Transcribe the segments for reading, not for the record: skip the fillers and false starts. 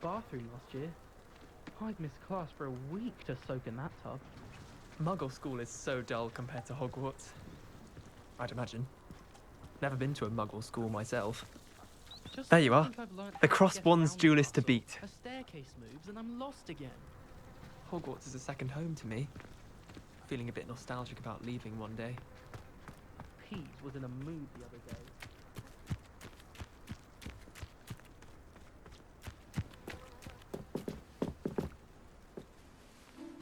bathroom last year. I'd missed class for a week to soak in that tub. Muggle school is so dull compared to Hogwarts. I'd imagine. Never been to a Muggle school myself. Just There you when I are. think I've learned The how to Cross get Wands around the duelist to castle, beat. A staircase moves and I'm lost again. Hogwarts is a second home to me. Feeling a bit nostalgic about leaving one day. Peeves was in a mood the other day.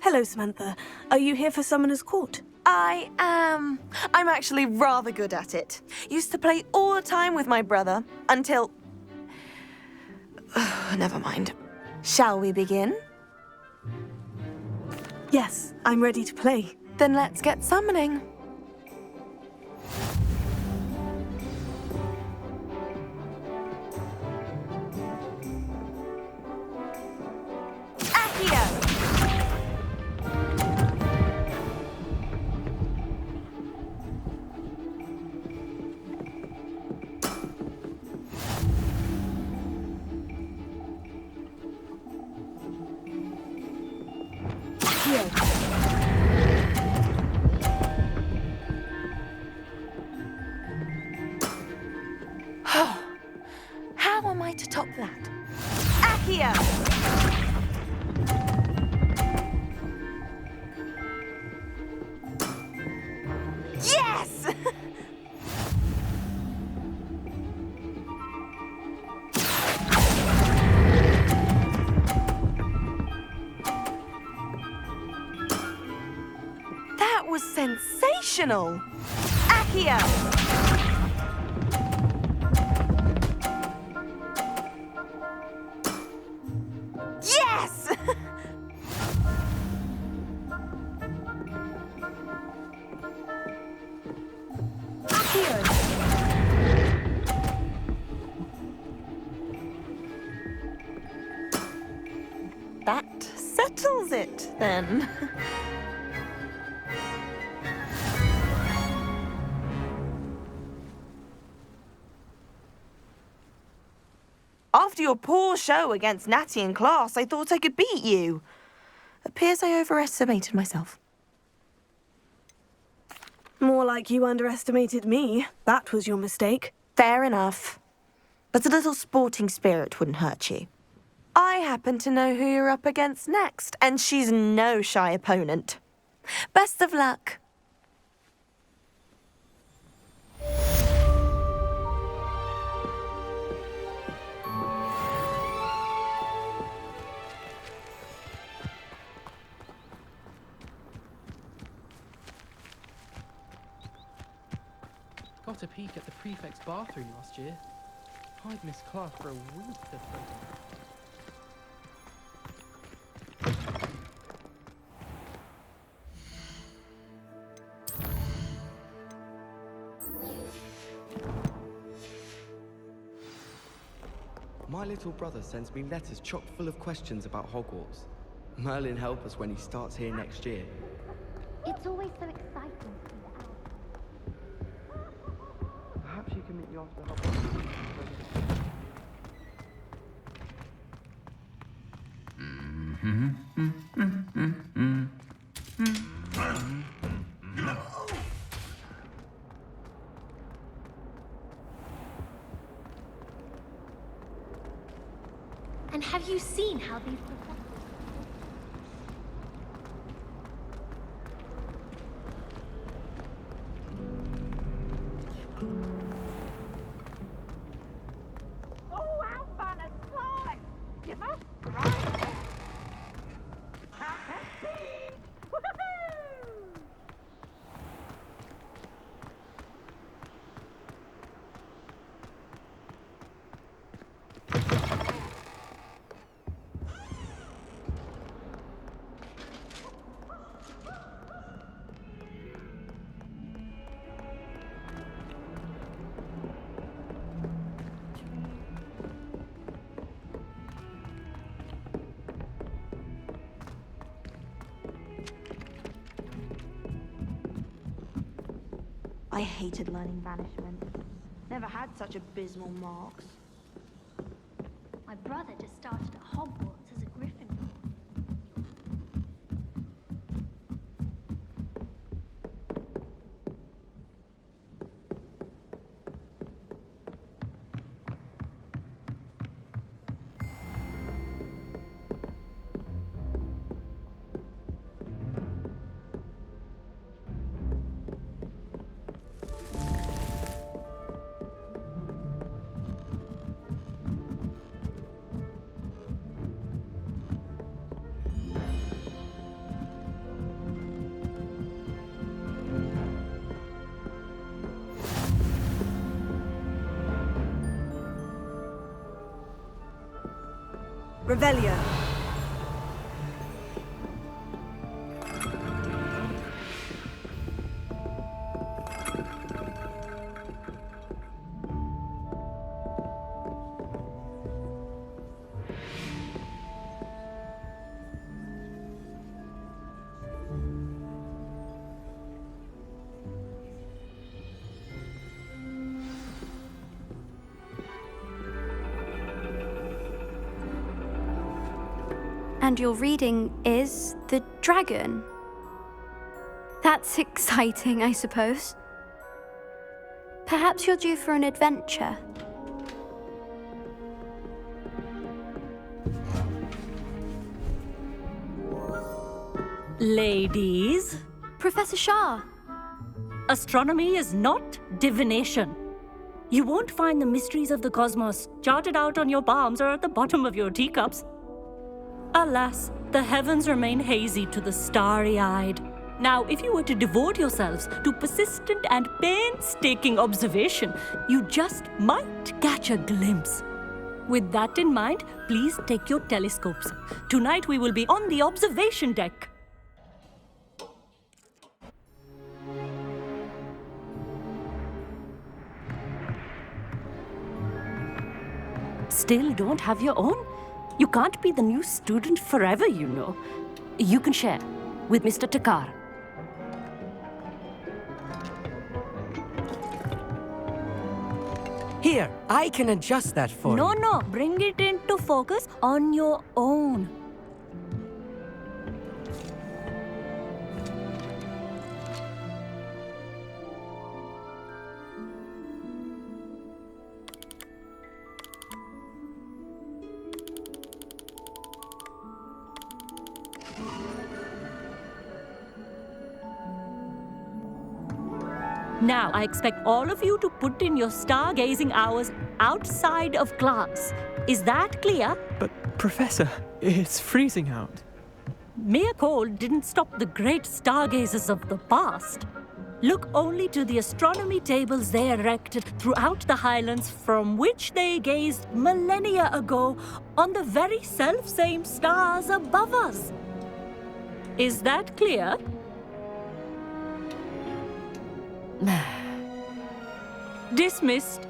Hello, Samantha. Are you here for Summoner's Court? I am. I'm actually rather good at it. Used to play all the time with my brother until... Never mind. Shall we begin? Yes, I'm ready to play. Then let's get summoning. Accio! How am I to top that? Accio! Yes! That was sensational! Accio! Yes! That settles it, then. After your poor show against Natty in class, I thought I could beat you. Appears I overestimated myself. More like you underestimated me. That was your mistake. Fair enough. But a little sporting spirit wouldn't hurt you. I happen to know who you're up against next, and she's no shy opponent. Best of luck. Got a peek at the prefect's bathroom last year. I'd missed class for a week to soak in that tub. My little brother sends me letters chock full of questions about Hogwarts. Merlin help us when he starts here next year. It's always so exciting to see the owls. Perhaps you can meet me after Hogwarts. And have you seen how these professors... Oh, how fun and slime! You must try it. Woohoo! I hated learning banishment. Never had such abysmal marks. My brother just started at Hogwarts. Revelio. And your reading is the dragon. That's exciting, I suppose. Perhaps you're due for an adventure. Ladies, Professor Shah. astronomy is not divination. You won't find the mysteries of the cosmos charted out on your palms or at the bottom of your teacups. Alas, the heavens remain hazy to the starry-eyed. Now, if you were to devote yourselves to persistent and painstaking observation, you just might catch a glimpse. With that in mind, please take your telescopes. Tonight we will be on the observation deck. Still don't have your own? You can't be the new student forever, you know. You can share with Mr. Takar. Here, I can adjust that for you. No, bring it into focus on your own. Now, I expect all of you to put in your stargazing hours outside of class. Is that clear? But, Professor, it's freezing out. Mere cold didn't stop the great stargazers of the past. Look only to the astronomy tables they erected throughout the Highlands from which they gazed millennia ago on the very self-same stars above us. Is that clear? Dismissed.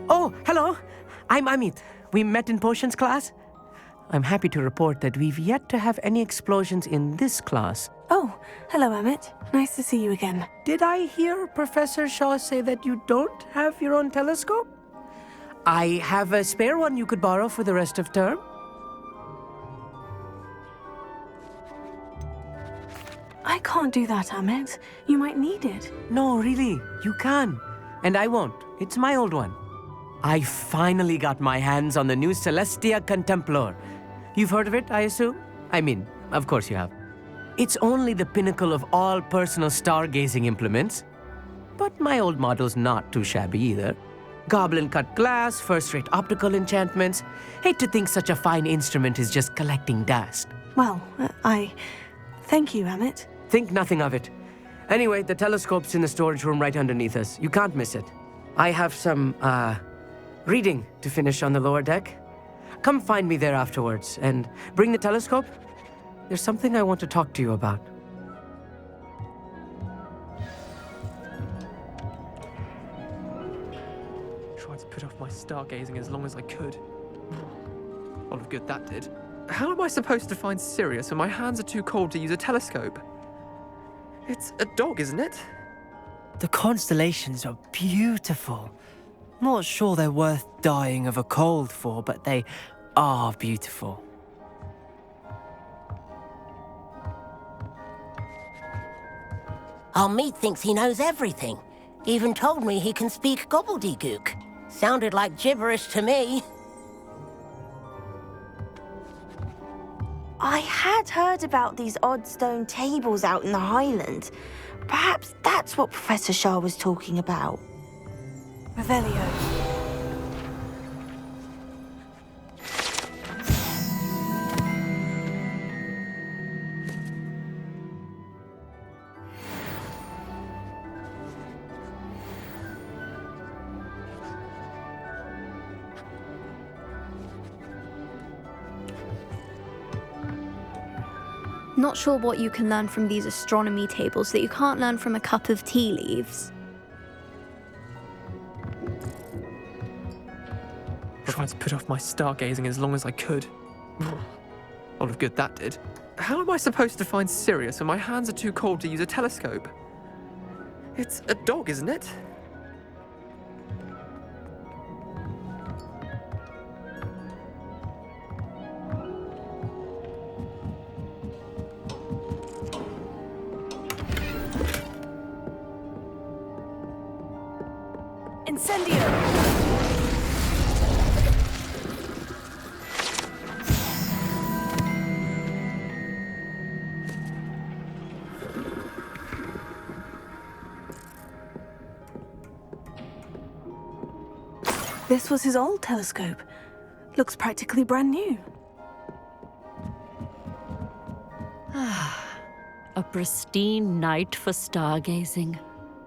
Oh, hello. I'm Amit. We met in potions class. I'm happy to report that we've yet to have any explosions in this class. Oh, hello, Emmett. Nice to see you again. Did I hear Professor Shaw say that you don't have your own telescope? I have a spare one you could borrow for the rest of term. I can't do that, Emmett. You might need it. No, really, you can. And I won't. It's my old one. I finally got my hands on the new Celestia Contemplar. You've heard of it, I assume? I mean, of course you have. It's only the pinnacle of all personal stargazing implements. But my old model's not too shabby either. Goblin-cut glass, first-rate optical enchantments. Hate to think such a fine instrument is just collecting dust. Well, thank you, Emmett. Think nothing of it. Anyway, the telescope's in the storage room right underneath us. You can't miss it. I have some, reading to finish on the lower deck. Come find me there afterwards, and bring the telescope. There's something I want to talk to you about. Tried to put off my stargazing as long as I could. A lot of good that did. How am I supposed to find Sirius when my hands are too cold to use a telescope? It's a dog, isn't it? The constellations are beautiful. Not sure they're worth dying of a cold for, but they are beautiful. Our thinks he knows everything. Even told me he can speak gobbledygook. Sounded like gibberish to me. I had heard about these odd stone tables out in the Highlands. Perhaps that's what Professor Shah was talking about. Revelio. Not sure what you can learn from these astronomy tables that you can't learn from a cup of tea leaves. Tried to put off my stargazing as long as I could. A lot of good that did. How am I supposed to find Sirius when my hands are too cold to use a telescope? It's a dog, isn't it? Incendio! This was his old telescope. Looks practically brand new. A pristine night for stargazing.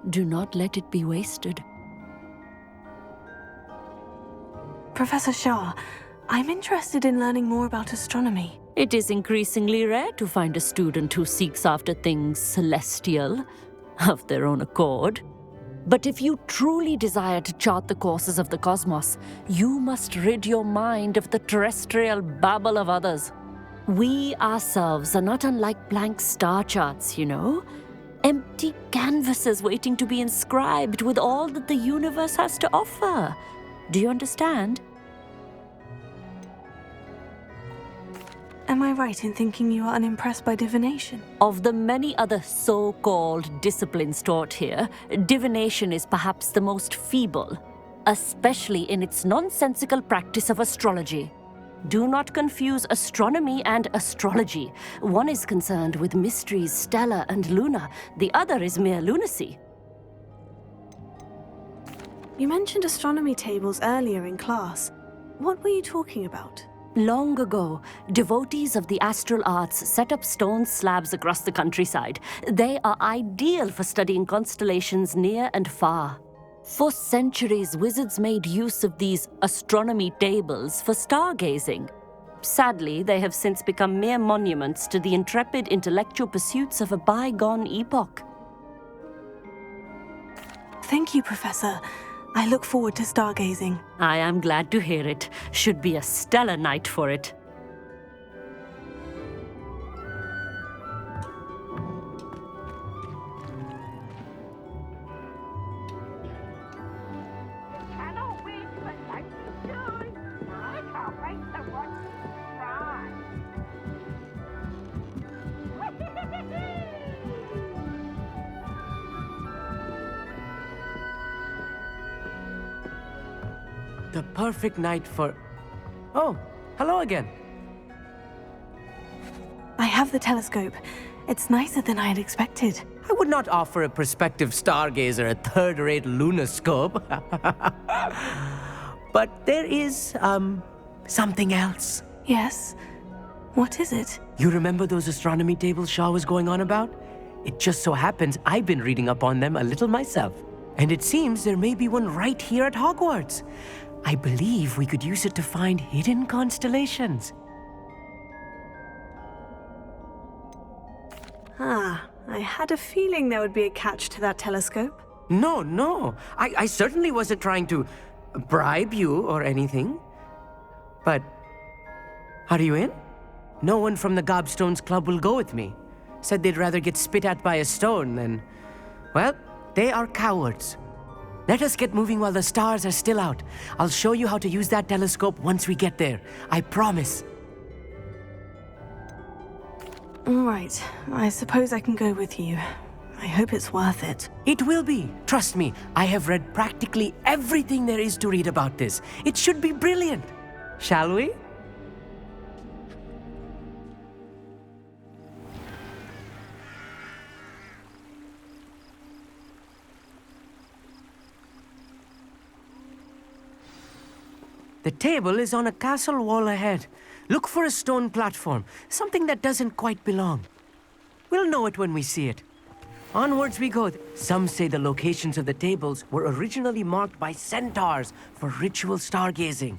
Do not let it be wasted. Professor Shah, I'm interested in learning more about astronomy. It is increasingly rare to find a student who seeks after things celestial, of their own accord. But if you truly desire to chart the courses of the cosmos, you must rid your mind of the terrestrial babble of others. We ourselves are not unlike blank star charts, you know. Empty canvases waiting to be inscribed with all that the universe has to offer. Do you understand? Am I right in thinking you are unimpressed by divination? Of the many other so-called disciplines taught here, divination is perhaps the most feeble, especially in its nonsensical practice of astrology. Do not confuse astronomy and astrology. One is concerned with mysteries stellar and lunar, the other is mere lunacy. You mentioned astronomy tables earlier in class. What were you talking about? Long ago, devotees of the astral arts set up stone slabs across the countryside. They are ideal for studying constellations near and far. For centuries, wizards made use of these astronomy tables for stargazing. Sadly, they have since become mere monuments to the intrepid intellectual pursuits of a bygone epoch. Thank you, Professor. I look forward to stargazing. I am glad to hear it. Should be a stellar night for it. Cannot wait for life to joy. I can't wait to watch you try. The perfect night for... Oh, hello again. I have the telescope. It's nicer than I had expected. I would not offer a prospective stargazer a third-rate lunoscope. But there is, something else. Yes? What is it? You remember those astronomy tables Shaw was going on about? It just so happens I've been reading up on them a little myself. And it seems there may be one right here at Hogwarts. I believe we could use it to find hidden constellations. Ah, I had a feeling there would be a catch to that telescope. No. I certainly wasn't trying to bribe you or anything. But, are you in? No one from the Gobstones Club will go with me. Said they'd rather get spit at by a stone than... Well, they are cowards. Let us get moving while the stars are still out. I'll show you how to use that telescope once we get there. I promise. All right, I suppose I can go with you. I hope it's worth it. It will be. Trust me, I have read practically everything there is to read about this. It should be brilliant. Shall we? The table is on a castle wall ahead. Look for a stone platform, something that doesn't quite belong. We'll know it when we see it. Onwards we go. Some say the locations of the tables were originally marked by centaurs for ritual stargazing.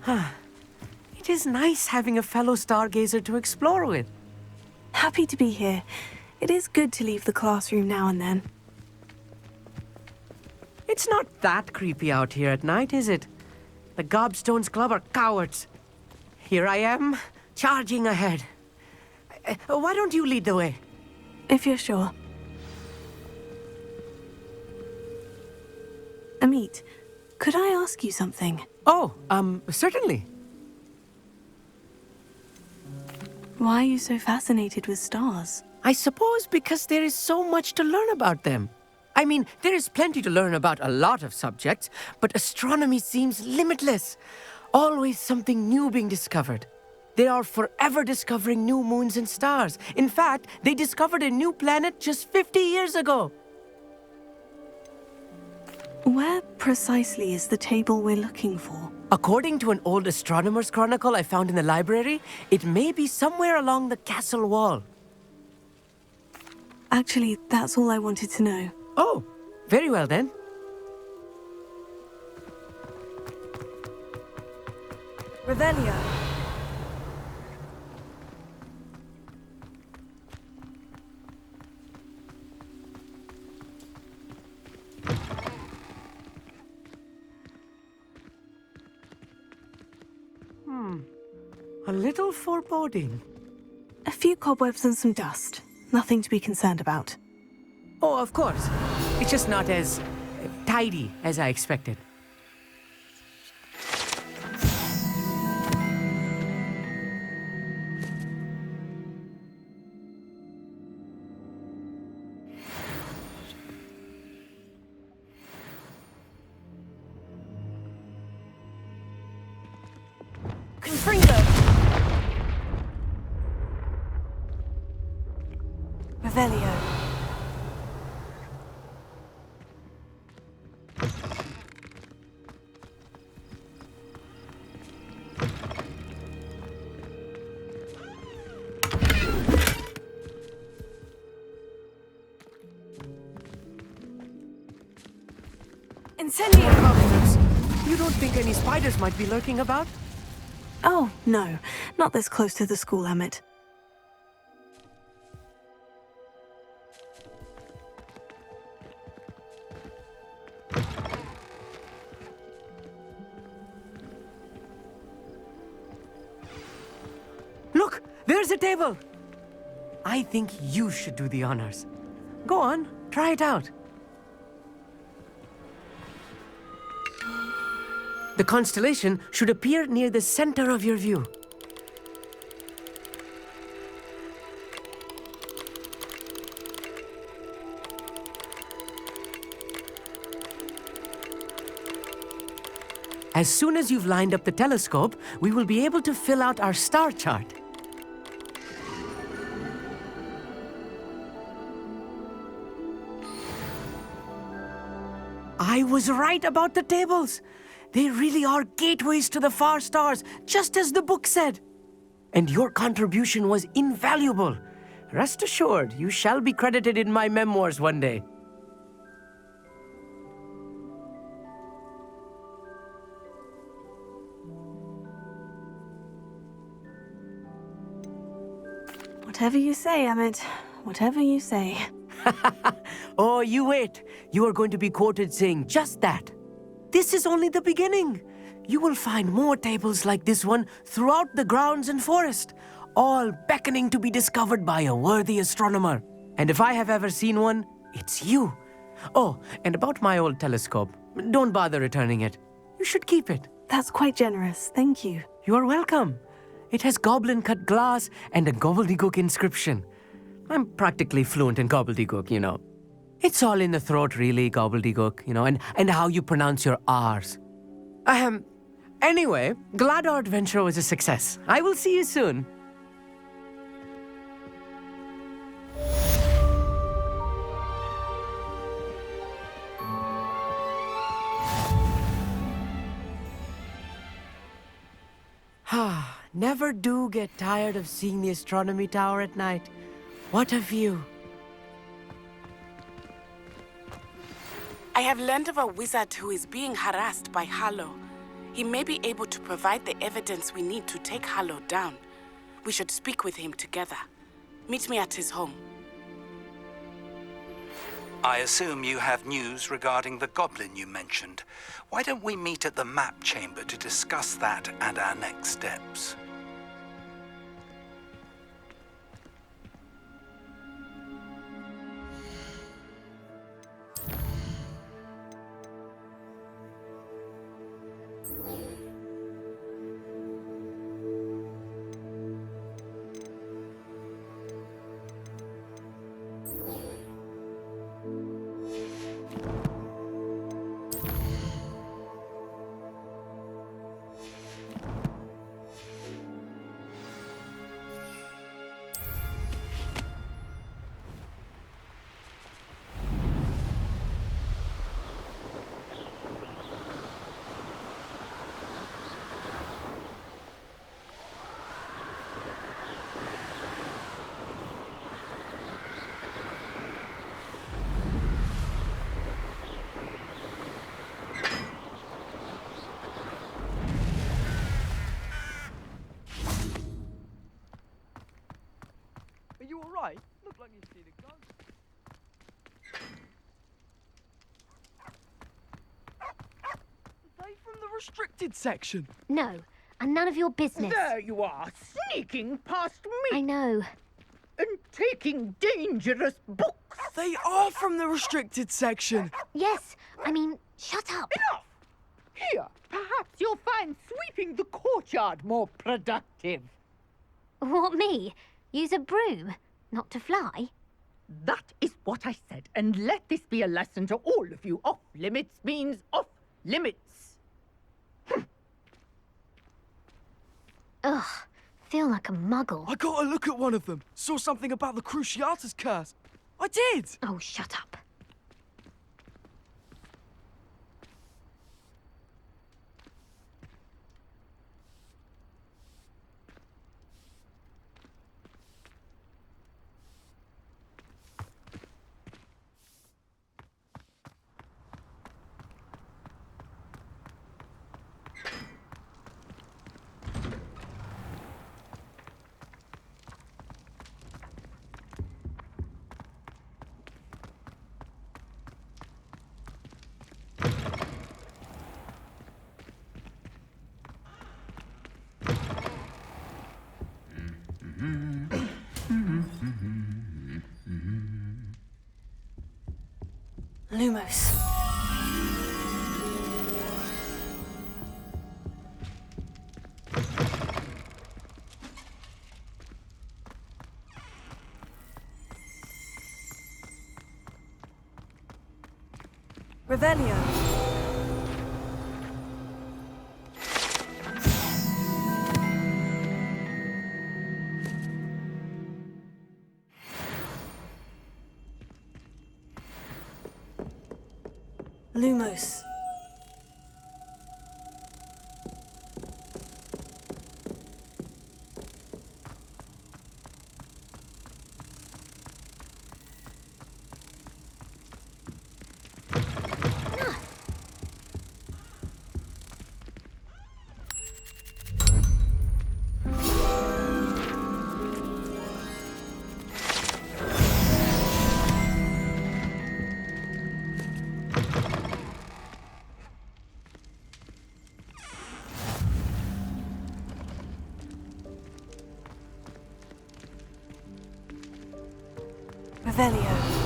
It is nice having a fellow stargazer to explore with. Happy to be here. It is good to leave the classroom now and then. It's not that creepy out here at night, is it? The Gobstones Club are cowards. Here I am, charging ahead. Why don't you lead the way? If you're sure. Amit, could I ask you something? Oh, certainly. Why are you so fascinated with stars? I suppose because there is so much to learn about them. I mean, there is plenty to learn about a lot of subjects, but astronomy seems limitless. Always something new being discovered. They are forever discovering new moons and stars. In fact, they discovered a new planet just 50 years ago. Where precisely is the table we're looking for? According to an old astronomer's chronicle I found in the library, it may be somewhere along the castle wall. Actually, that's all I wanted to know. Oh, very well then. Revelio. A little foreboding. A few cobwebs and some dust. Nothing to be concerned about. Oh, of course. It's just not as tidy as I expected. Revelio. Incendio! You don't think any spiders might be lurking about? Oh, no. Not this close to the school, Amit. Look, there's a table. I think you should do the honors. Go on, try it out. The constellation should appear near the center of your view. As soon as you've lined up the telescope, we will be able to fill out our star chart. I was right about the tables. They really are gateways to the far stars, just as the book said. And your contribution was invaluable. Rest assured, you shall be credited in my memoirs one day. Whatever you say, Amit. Whatever you say. Oh, you wait. You are going to be quoted saying just that. This is only the beginning. You will find more tables like this one throughout the grounds and forest, all beckoning to be discovered by a worthy astronomer. And if I have ever seen one, it's you. Oh, and about my old telescope, don't bother returning it. You should keep it. That's quite generous. Thank you. You are welcome. It has goblin-cut glass and a gobbledygook inscription. I'm practically fluent in gobbledygook, you know. It's all in the throat, really, gobbledygook, you know, and how you pronounce your R's. Anyway, glad our adventure was a success. I will see you soon. Never do get tired of seeing the astronomy tower at night. What a view. I have learned of a wizard who is being harassed by Harlow. He may be able to provide the evidence we need to take Harlow down. We should speak with him together. Meet me at his home. I assume you have news regarding the goblin you mentioned. Why don't we meet at the map chamber to discuss that and our next steps? Are you alright? Look like you've seen a ghost. Are they from the restricted section? No, and none of your business. There you are, sneaking past me. I know. And taking dangerous books. They are from the restricted section. Yes, I mean, shut up. Enough! Here, perhaps you'll find sweeping the courtyard more productive. What, me? Use a broom? Not to fly? That is what I said, and let this be a lesson to all of you. Off limits means off limits. Ugh, feel like a muggle. I got a look at one of them. Saw something about the Cruciatus curse. I did! Oh, shut up. Lumos. Revelio. Lumos. Revelio.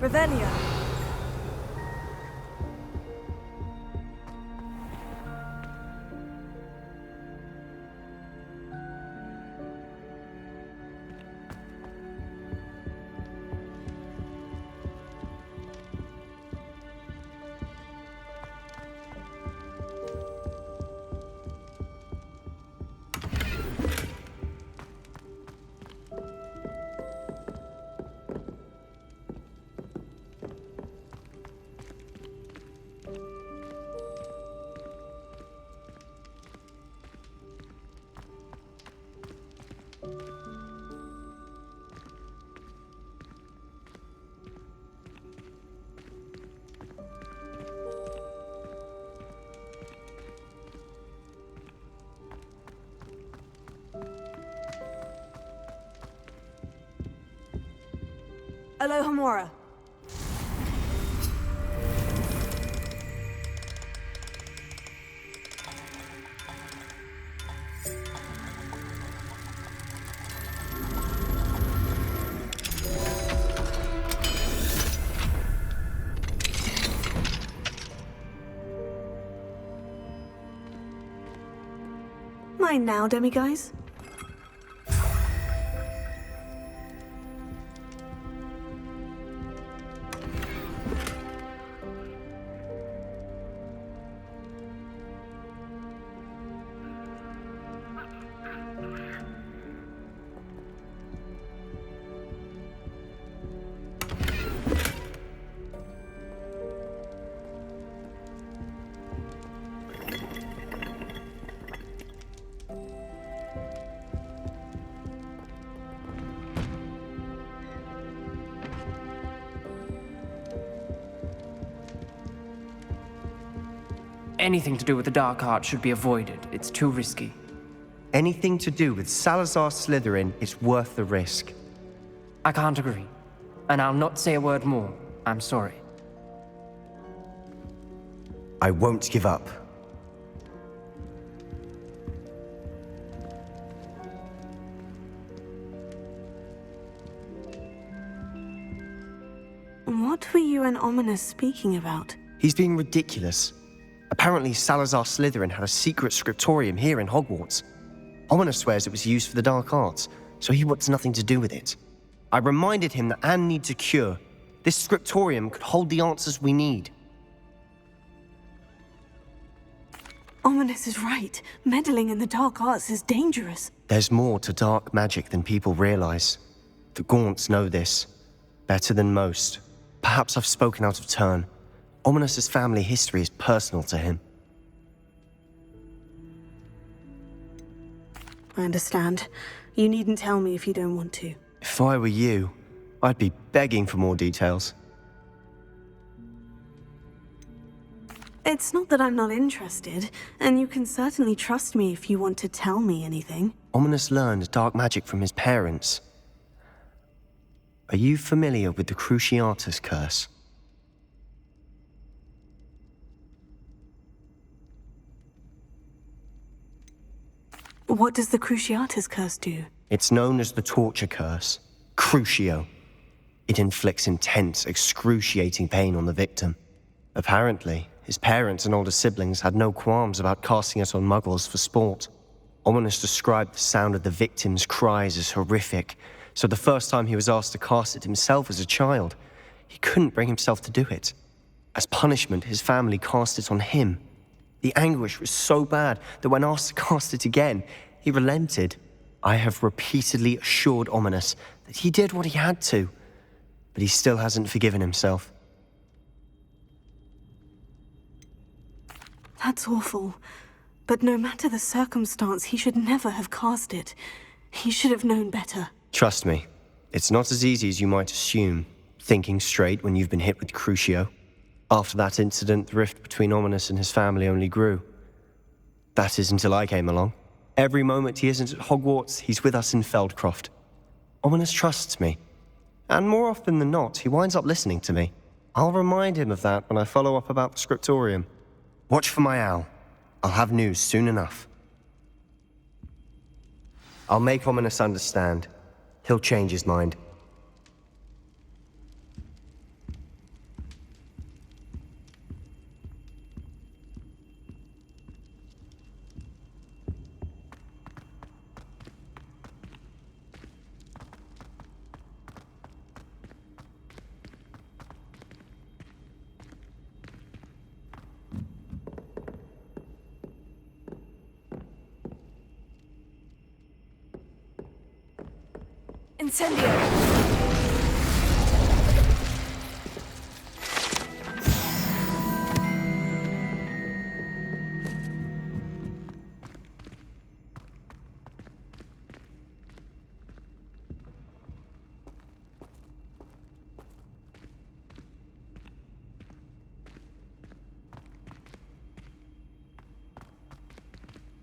Revelio. Alohomora. Mine now, demiguise. Anything to do with the dark arts should be avoided. It's too risky. Anything to do with Salazar Slytherin is worth the risk. I can't agree. And I'll not say a word more. I'm sorry. I won't give up. What were you and Ominous speaking about? He's being ridiculous. Apparently, Salazar Slytherin had a secret scriptorium here in Hogwarts. Ominous swears it was used for the dark arts, so he wants nothing to do with it. I reminded him that Anne needs a cure. This scriptorium could hold the answers we need. Ominous is right. Meddling in the dark arts is dangerous. There's more to dark magic than people realize. The Gaunts know this. Better than most. Perhaps I've spoken out of turn. Ominous's family history is personal to him. I understand. You needn't tell me if you don't want to. If I were you, I'd be begging for more details. It's not that I'm not interested, and you can certainly trust me if you want to tell me anything. Ominous learned dark magic from his parents. Are you familiar with the Cruciatus Curse? What does the Cruciatus Curse do? It's known as the Torture Curse, Crucio. It inflicts intense, excruciating pain on the victim. Apparently, his parents and older siblings had no qualms about casting it on muggles for sport. Ominous described the sound of the victim's cries as horrific, so the first time he was asked to cast it himself as a child, he couldn't bring himself to do it. As punishment, his family cast it on him. The anguish was so bad that when asked to cast it again, he relented. I have repeatedly assured Ominous that he did what he had to, but he still hasn't forgiven himself. That's awful. But no matter the circumstance, he should never have cast it. He should have known better. Trust me, it's not as easy as you might assume, thinking straight when you've been hit with Crucio. After that incident, the rift between Ominous and his family only grew. That is until I came along. Every moment he isn't at Hogwarts, he's with us in Feldcroft. Ominous trusts me. And more often than not, he winds up listening to me. I'll remind him of that when I follow up about the scriptorium. Watch for my owl. I'll have news soon enough. I'll make Ominous understand. He'll change his mind. Incendio!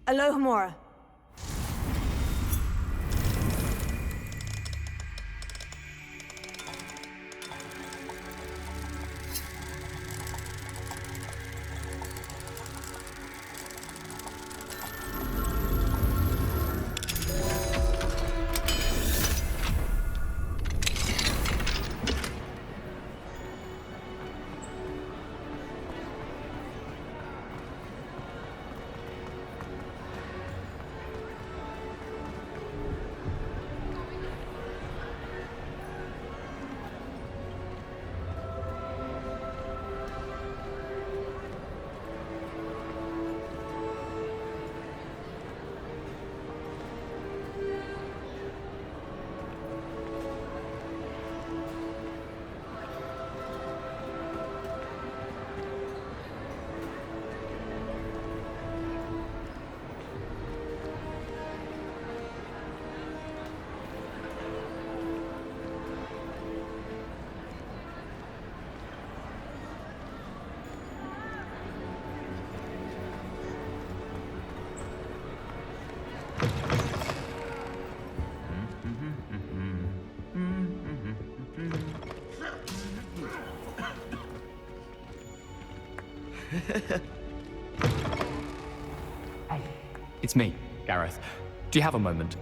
Alohomora. It's me, Gareth. Do you have a moment?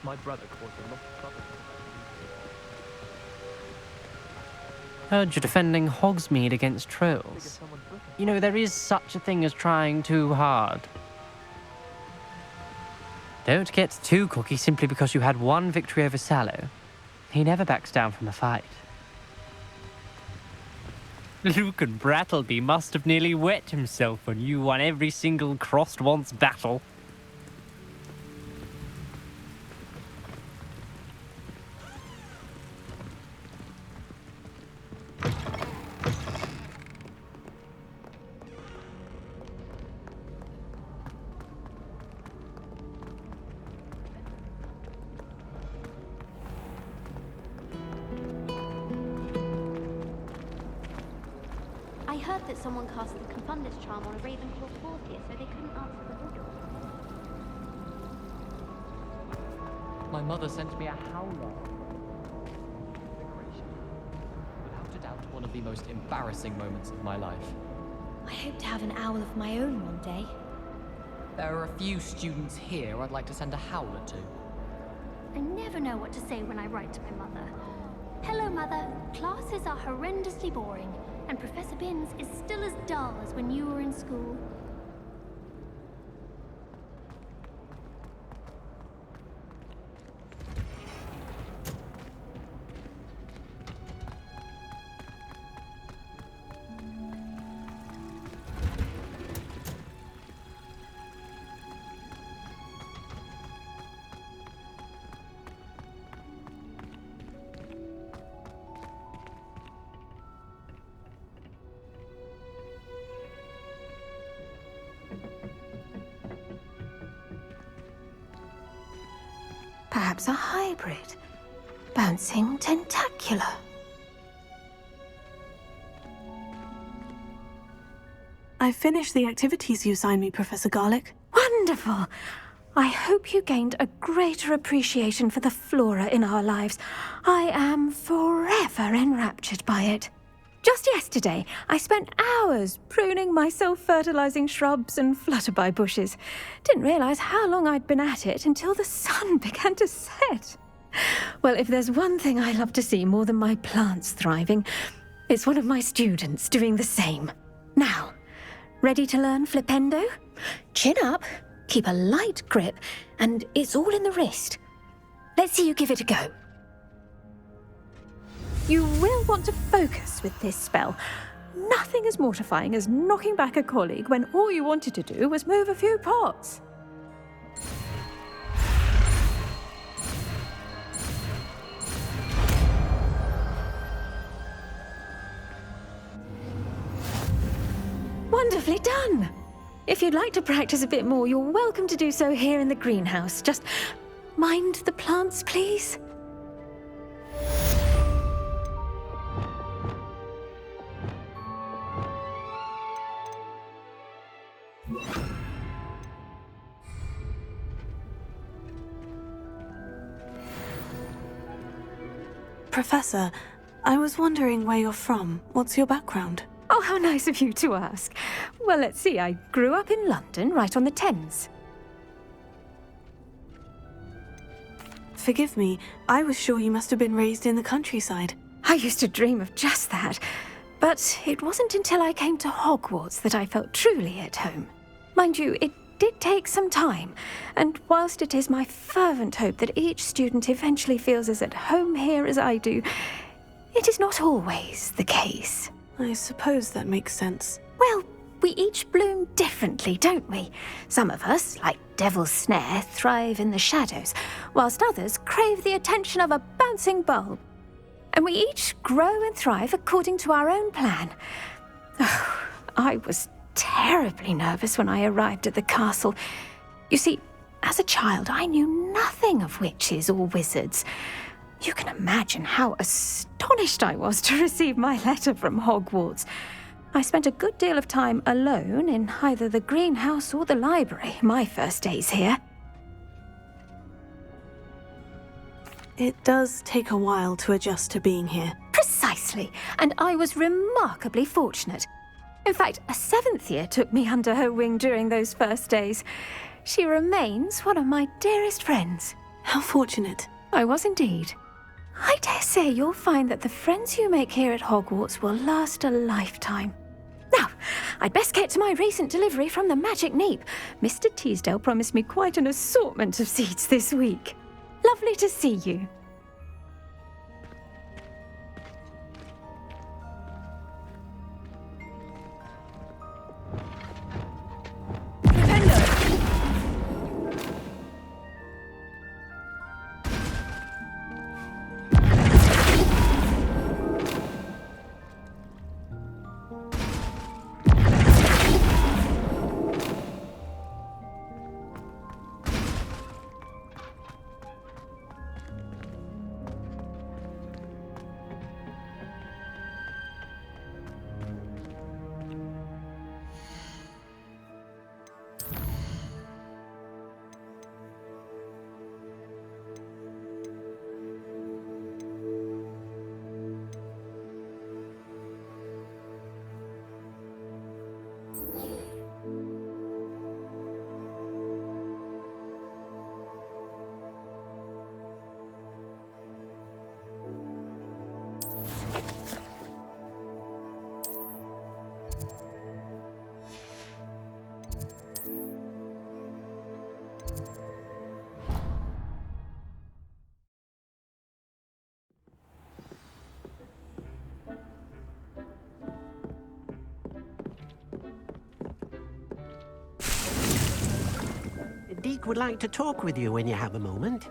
My brother caused a lot of trouble. Heard you're defending Hogsmeade against trolls. You know, there is such a thing as trying too hard. Don't get too cocky simply because you had one victory over Sallow. He never backs down from a fight. Lucan Brattleby must have nearly wet himself when you won every single crossed once battle. I heard that someone cast the Confundus charm on a Ravenclaw courtier, so they couldn't answer the riddle. My mother sent me a howler. Without a doubt, one of the most embarrassing moments of my life. I hope to have an owl of my own one day. There are a few students here I'd like to send a howler to. I never know what to say when I write to my mother. Hello, Mother. Classes are horrendously boring, and Professor Binns is still as dull as when you were in school. Perhaps a hybrid. Bouncing tentacular. I've finished the activities you assigned me, Professor Garlick. Wonderful! Wonderful. I hope you gained a greater appreciation for the flora in our lives. I am forever enraptured by it. Just yesterday, I spent hours pruning my self-fertilizing shrubs and flutterby bushes. Didn't realize how long I'd been at it until the sun began to set. Well, if there's one thing I love to see more than my plants thriving, it's one of my students doing the same. Now, ready to learn Flipendo? Chin up, keep a light grip, and it's all in the wrist. Let's see you give it a go. You will want to focus with this spell. Nothing as mortifying as knocking back a colleague when all you wanted to do was move a few pots. Wonderfully done! If you'd like to practice a bit more, you're welcome to do so here in the greenhouse. Just mind the plants, please. Professor, I was wondering where you're from. What's your background? Oh, how nice of you to ask. Well, let's see. I grew up in London, right on the Thames. Forgive me, I was sure you must have been raised in the countryside. I used to dream of just that. But it wasn't until I came to Hogwarts that I felt truly at home. Mind you, it did take some time, and whilst it is my fervent hope that each student eventually feels as at home here as I do, it is not always the case. I suppose that makes sense. Well, we each bloom differently, don't we? Some of us, like Devil's Snare, thrive in the shadows, whilst others crave the attention of a bouncing bulb. And we each grow and thrive according to our own plan. Oh, I was terribly nervous when I arrived at the castle. You see, as a child, I knew nothing of witches or wizards. You can imagine how astonished I was to receive my letter from Hogwarts. I spent a good deal of time alone in either the greenhouse or the library my first days here. It does take a while to adjust to being here. Precisely, and I was remarkably fortunate. In fact, a 7th year took me under her wing during those first days. She remains one of my dearest friends. How fortunate. I was indeed. I dare say you'll find that the friends you make here at Hogwarts will last a lifetime. Now, I'd best get to my recent delivery from the Magic Neep. Mr. Teasdale promised me quite an assortment of seeds this week. Lovely to see you. Deke would like to talk with you when you have a moment.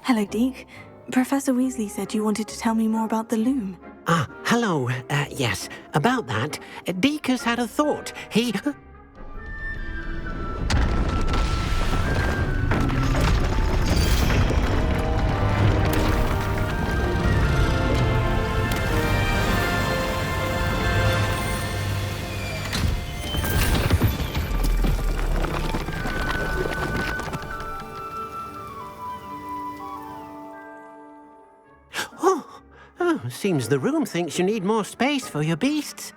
Hello, Deke. Professor Weasley said you wanted to tell me more about the loom. Ah, hello. Yes, about that. Deke has had a thought. He... seems the room thinks you need more space for your beasts.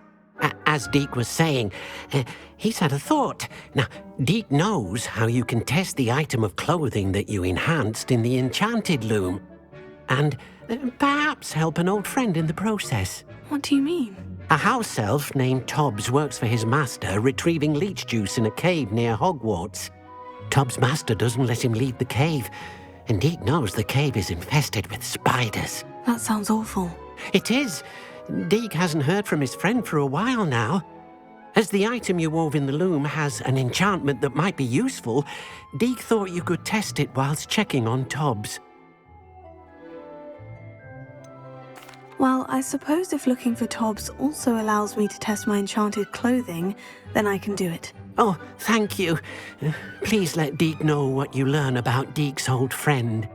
As Deke was saying, he's had a thought. Now, Deke knows how you can test the item of clothing that you enhanced in the enchanted loom. And perhaps help an old friend in the process. What do you mean? A house elf named Tobbs works for his master retrieving leech juice in a cave near Hogwarts. Tobbs' master doesn't let him leave the cave, and Deke knows the cave is infested with spiders. That sounds awful. It is. Deke hasn't heard from his friend for a while now. As the item you wove in the loom has an enchantment that might be useful, Deke thought you could test it whilst checking on Tobbs. Well, I suppose if looking for Tobbs also allows me to test my enchanted clothing, then I can do it. Oh, thank you. Please let Deke know what you learn about Deke's old friend.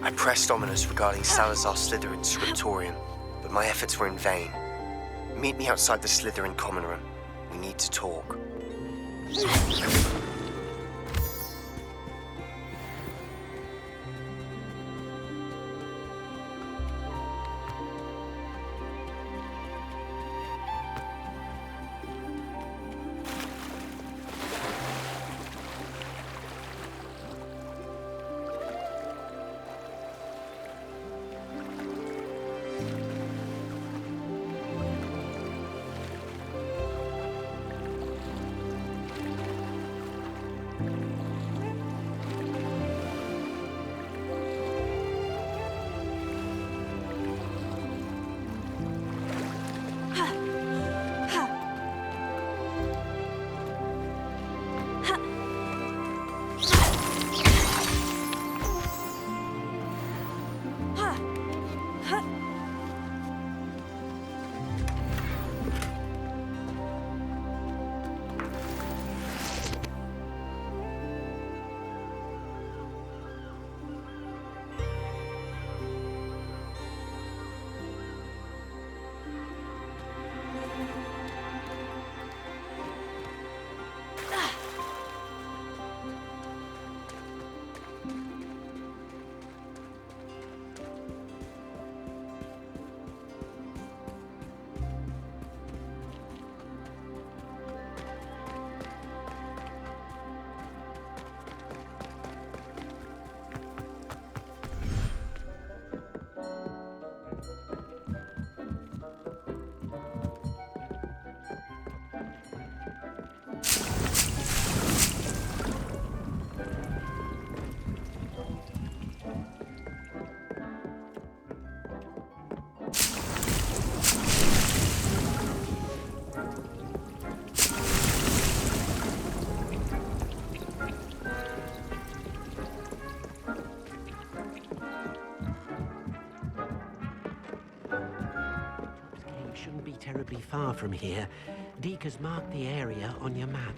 I pressed Ominous regarding Salazar Slytherin's scriptorium, but my efforts were in vain. Meet me outside the Slytherin common room. We need to talk. Shouldn't be terribly far from here. Deke has marked the area on your map.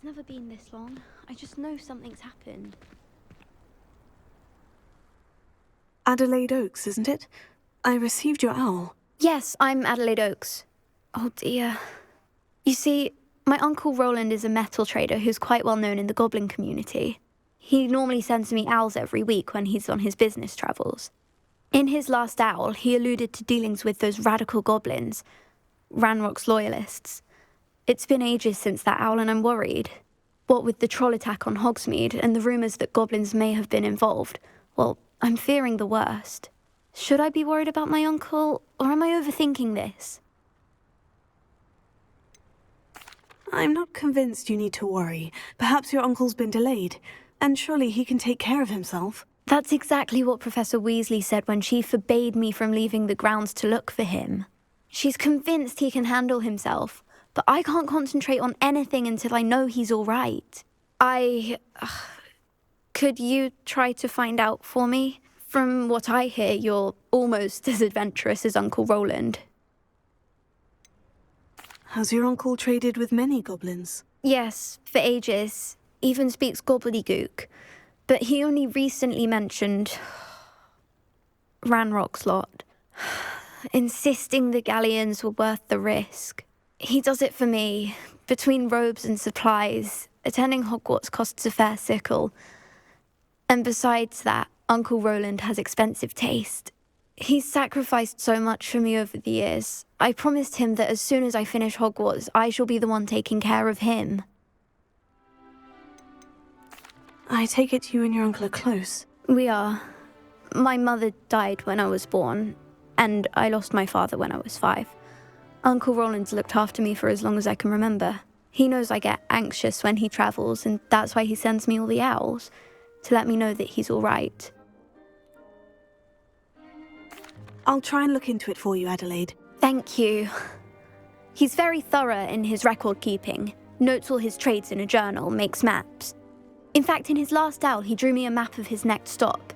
never been this long. I just know something's happened. Adelaide Oaks, isn't it? I received your owl. Yes, I'm Adelaide Oaks. Oh dear. You see, my Uncle Roland is a metal trader who's quite well known in the goblin community. He normally sends me owls every week when he's on his business travels. In his last owl, he alluded to dealings with those radical goblins, Ranrock's loyalists. It's been ages since that owl and I'm worried. What with the troll attack on Hogsmeade and the rumours that goblins may have been involved, well, I'm fearing the worst. Should I be worried about my uncle, or am I overthinking this? I'm not convinced you need to worry. Perhaps your uncle's been delayed, and surely he can take care of himself. That's exactly what Professor Weasley said when she forbade me from leaving the grounds to look for him. She's convinced he can handle himself, but I can't concentrate on anything until I know he's all right. Could you try to find out for me? From what I hear, you're almost as adventurous as Uncle Roland. Has your uncle traded with many goblins? Yes, for ages. Even speaks gobbledygook. But he only recently mentioned Ranrock's lot, insisting the galleons were worth the risk. He does it for me. Between robes and supplies, attending Hogwarts costs a fair sickle. And besides that, Uncle Roland has expensive taste. He's sacrificed so much for me over the years. I promised him that as soon as I finish Hogwarts, I shall be the one taking care of him. I take it you and your uncle are close. We are. My mother died when I was born, and I lost my father when I was 5. Uncle Roland's looked after me for as long as I can remember. He knows I get anxious when he travels, and that's why he sends me all the owls, to let me know that he's all right. I'll try and look into it for you, Adelaide. Thank you. He's very thorough in his record keeping, notes all his trades in a journal, makes maps. In fact, in his last owl, he drew me a map of his next stop.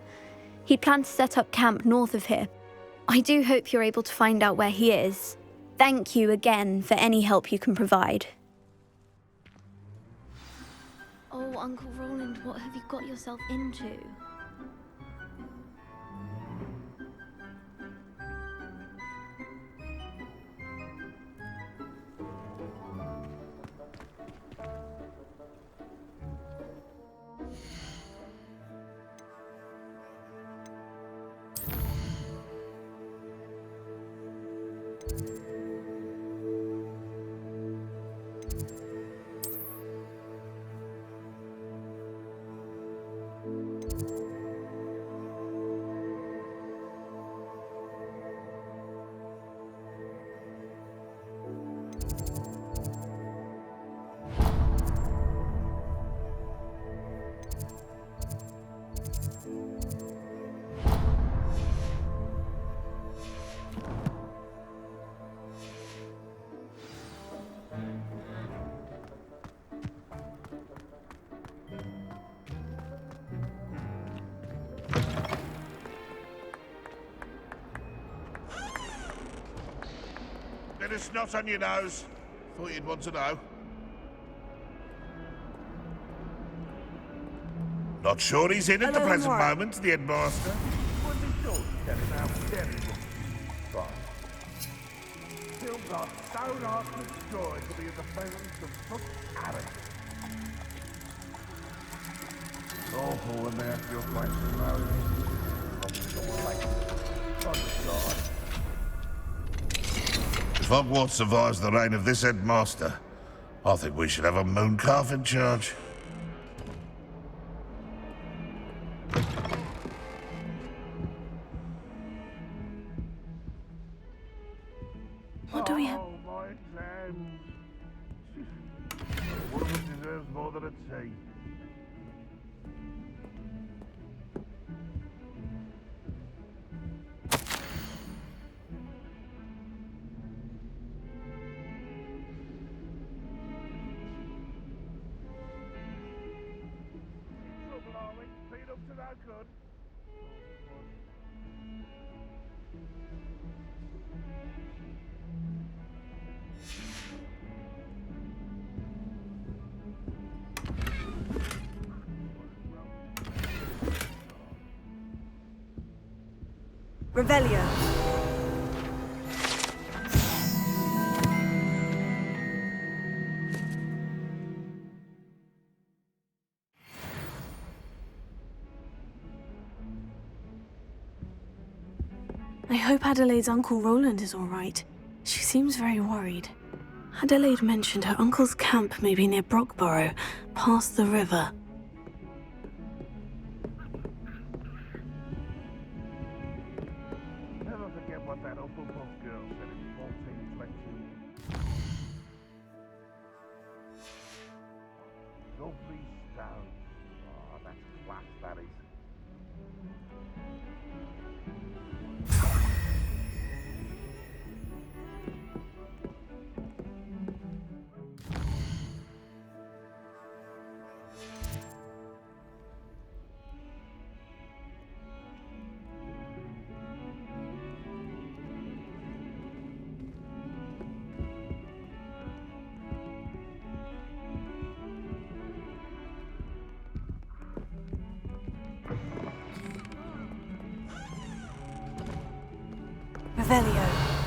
He'd planned to set up camp north of here. I do hope you're able to find out where he is. Thank you again for any help you can provide. Oh, Uncle Roland, what have you got yourself into? Bit of snot on your nose. Thought you'd want to know. Not sure he's in at the present moment, the headmaster. Would be sure to tell him how very good. Right. Still got so hard to destroy to be at the presence of such arrogance. Awful when they ask your question, God. If Hogwarts survives the reign of this headmaster, I think we should have a moon calf in charge. What do we have? Oh, my exams. A woman deserves more than a tea. Good. Revelio. I hope Adelaide's Uncle Roland is all right. She seems very worried. Adelaide mentioned her uncle's camp may be near Brockborough, past the river. Never forget what that Hufflepuff girl said in 1422. Lovely stone. Oh, that's class, that is. Revelio.